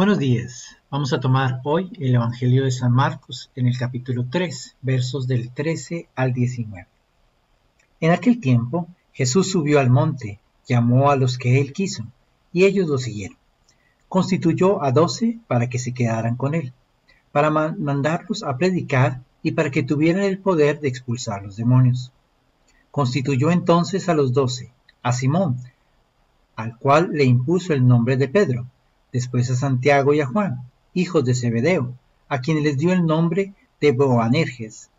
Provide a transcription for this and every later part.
Buenos días. Vamos a tomar hoy el Evangelio de San Marcos en el capítulo 3, versos del 13 al 19. En aquel tiempo, Jesús subió al monte, llamó a los que él quiso, y ellos lo siguieron. Constituyó a 12 para que se quedaran con él, para mandarlos a predicar y para que tuvieran el poder de expulsar los demonios. Constituyó entonces a los 12, a Simón, al cual le impuso el nombre de Pedro, después a Santiago y a Juan, hijos de Zebedeo, a quienes les dio el nombre de Boanerges,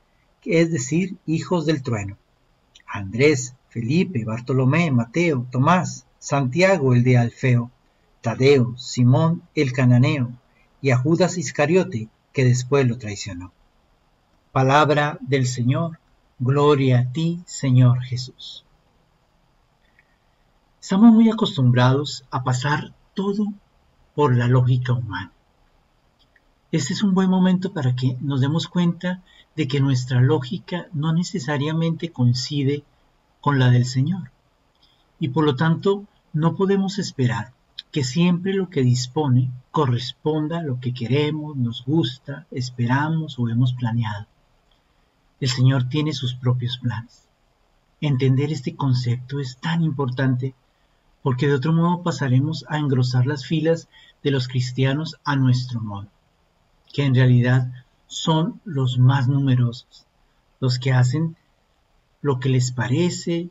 que es decir, hijos del trueno, a Andrés, Felipe, Bartolomé, Mateo, Tomás, Santiago el de Alfeo, Tadeo, Simón el cananeo, y a Judas Iscariote, que después lo traicionó. Palabra del Señor, gloria a ti, Señor Jesús. Estamos muy acostumbrados a pasar todo por la lógica humana. Este es un buen momento para que nos demos cuenta de que nuestra lógica no necesariamente coincide con la del Señor, y por lo tanto no podemos esperar que siempre lo que dispone corresponda a lo que queremos, nos gusta, esperamos o hemos planeado. El Señor tiene sus propios planes. Entender este concepto es tan importante porque de otro modo pasaremos a engrosar las filas de los cristianos a nuestro modo, que en realidad son los más numerosos, los que hacen lo que les parece,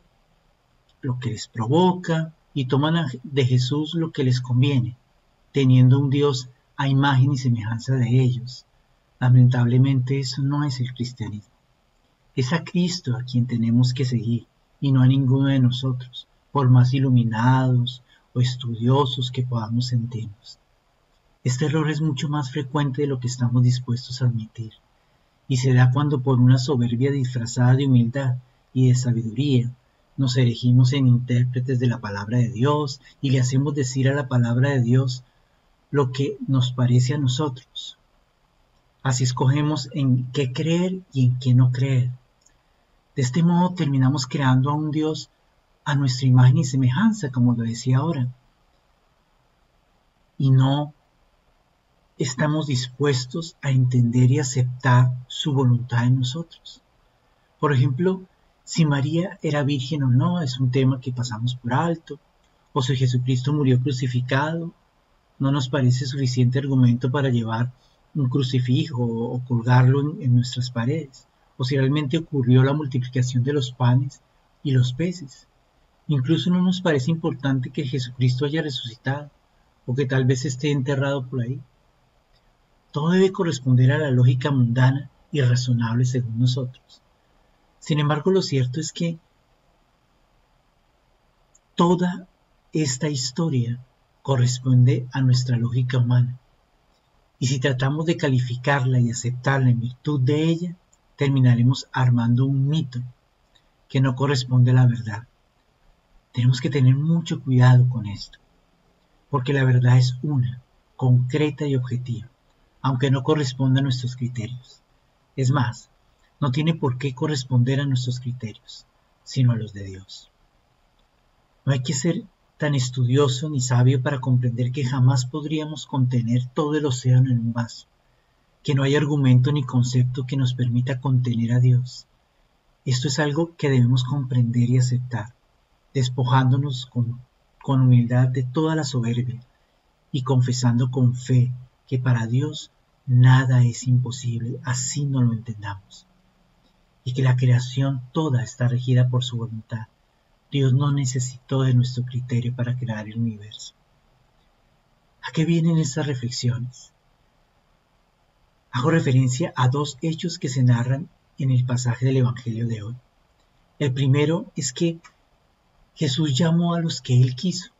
lo que les provoca, y toman de Jesús lo que les conviene, teniendo un Dios a imagen y semejanza de ellos. Lamentablemente eso no es el cristianismo. Es a Cristo a quien tenemos que seguir, y no a ninguno de nosotros, por más iluminados o estudiosos que podamos sentirnos. Este error es mucho más frecuente de lo que estamos dispuestos a admitir, y se da cuando por una soberbia disfrazada de humildad y de sabiduría nos erigimos en intérpretes de la palabra de Dios y le hacemos decir a la palabra de Dios lo que nos parece a nosotros. Así escogemos en qué creer y en qué no creer. De este modo terminamos creando a un Dios a nuestra imagen y semejanza, como lo decía ahora, y no estamos dispuestos a entender y aceptar su voluntad en nosotros. Por ejemplo, si María era virgen o no, es un tema que pasamos por alto, o si Jesucristo murió crucificado, no nos parece suficiente argumento para llevar un crucifijo o colgarlo en nuestras paredes, o si realmente ocurrió la multiplicación de los panes y los peces. Incluso no nos parece importante que Jesucristo haya resucitado o que tal vez esté enterrado por ahí. Todo debe corresponder a la lógica mundana y razonable según nosotros. Sin embargo, lo cierto es que toda esta historia corresponde a nuestra lógica humana. Y si tratamos de calificarla y aceptarla en virtud de ella, terminaremos armando un mito que no corresponde a la verdad. Tenemos que tener mucho cuidado con esto, porque la verdad es una, concreta y objetiva, aunque no corresponda a nuestros criterios. Es más, no tiene por qué corresponder a nuestros criterios, sino a los de Dios. No hay que ser tan estudioso ni sabio para comprender que jamás podríamos contener todo el océano en un vaso, que no hay argumento ni concepto que nos permita contener a Dios. Esto es algo que debemos comprender y aceptar, despojándonos con humildad de toda la soberbia y confesando con fe que para Dios nada es imposible, así no lo entendamos, y que la creación toda está regida por su voluntad. Dios no necesitó de nuestro criterio para crear el universo. ¿A qué vienen estas reflexiones? Hago referencia a dos hechos que se narran en el pasaje del Evangelio de hoy. El primero es que Jesús llamó a los que él quiso.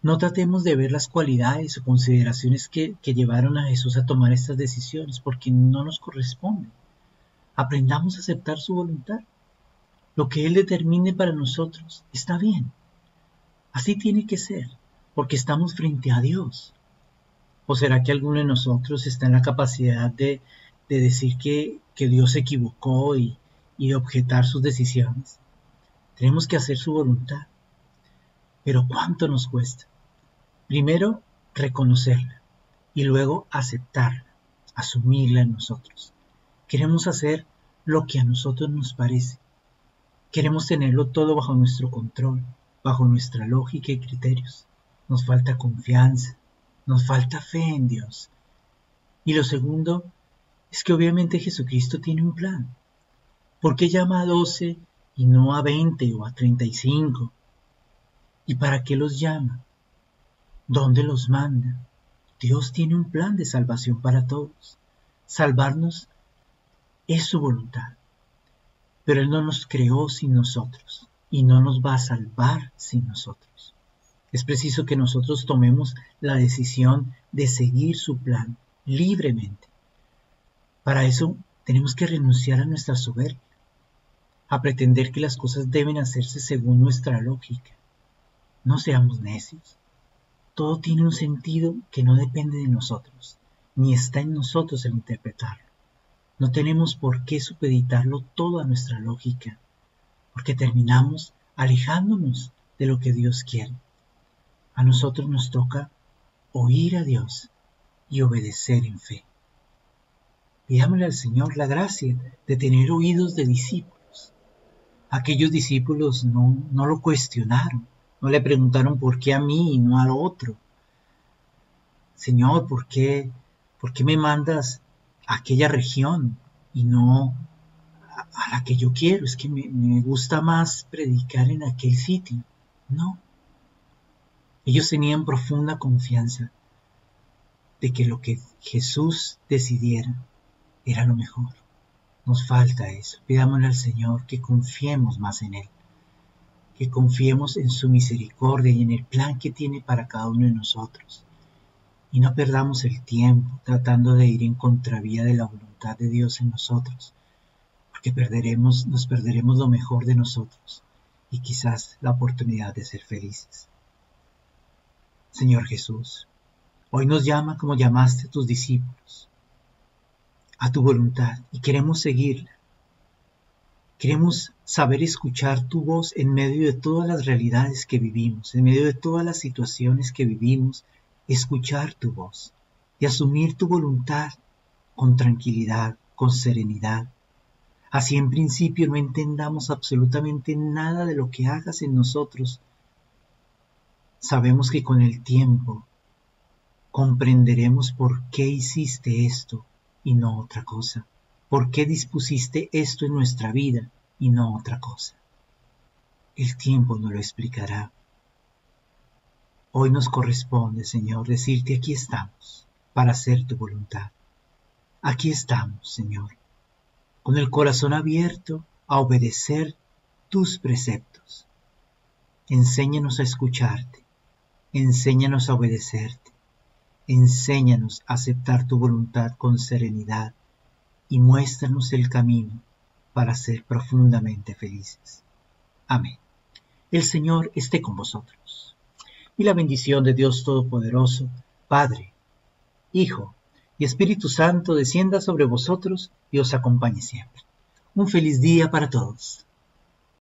No tratemos de ver las cualidades o consideraciones que llevaron a Jesús a tomar estas decisiones, porque no nos corresponden. Aprendamos a aceptar su voluntad. Lo que Él determine para nosotros está bien. Así tiene que ser, porque estamos frente a Dios. ¿O será que alguno de nosotros está en la capacidad de decir que Dios se equivocó y de objetar sus decisiones? Tenemos que hacer su voluntad. Pero ¿cuánto nos cuesta? Primero, reconocerla. y luego aceptarla, asumirla en nosotros. Queremos hacer lo que a nosotros nos parece. Queremos tenerlo todo bajo nuestro control, bajo nuestra lógica y criterios. Nos falta confianza, nos falta fe en Dios. Y lo segundo es que obviamente Jesucristo tiene un plan. ¿Por qué llama a 12 y no a 20 o a 35? ¿Y para qué los llama? ¿Dónde los manda? Dios tiene un plan de salvación para todos. Salvarnos es su voluntad. Pero Él no nos creó sin nosotros y no nos va a salvar sin nosotros. Es preciso que nosotros tomemos la decisión de seguir su plan libremente. Para eso tenemos que renunciar a nuestra soberbia, a pretender que las cosas deben hacerse según nuestra lógica. No seamos necios. Todo tiene un sentido que no depende de nosotros, ni está en nosotros el interpretarlo. No tenemos por qué supeditarlo todo a nuestra lógica, porque terminamos alejándonos de lo que Dios quiere. A nosotros nos toca oír a Dios y obedecer en fe. Pidámosle al Señor la gracia de tener oídos de discípulos. Aquellos discípulos no lo cuestionaron, no le preguntaron por qué a mí y no al otro. Señor, ¿por qué me mandas a aquella región y no a la que yo quiero? Es que me gusta más predicar en aquel sitio. No. Ellos tenían profunda confianza de que lo que Jesús decidiera era lo mejor. Nos falta eso. Pidámosle al Señor que confiemos más en Él, que confiemos en su misericordia y en el plan que tiene para cada uno de nosotros. Y no perdamos el tiempo tratando de ir en contravía de la voluntad de Dios en nosotros, porque nos perderemos lo mejor de nosotros y quizás la oportunidad de ser felices. Señor Jesús, hoy nos llama como llamaste a tus discípulos, a tu voluntad, y queremos seguirla. Queremos saber escuchar tu voz en medio de todas las realidades que vivimos, en medio de todas las situaciones que vivimos, escuchar tu voz y asumir tu voluntad con tranquilidad, con serenidad. Así en principio no entendamos absolutamente nada de lo que hagas en nosotros. Sabemos que con el tiempo comprenderemos por qué hiciste esto y no otra cosa. ¿Por qué dispusiste esto en nuestra vida y no otra cosa? El tiempo nos lo explicará. Hoy nos corresponde, Señor, decirte: aquí estamos para hacer tu voluntad. Aquí estamos, Señor, con el corazón abierto a obedecer tus preceptos. Enséñanos a escucharte, enséñanos a obedecerte, enséñanos a aceptar tu voluntad con serenidad y muéstranos el camino para ser profundamente felices. Amén. El Señor esté con vosotros. Y la bendición de Dios Todopoderoso, Padre, Hijo y Espíritu Santo descienda sobre vosotros y os acompañe siempre. Un feliz día para todos.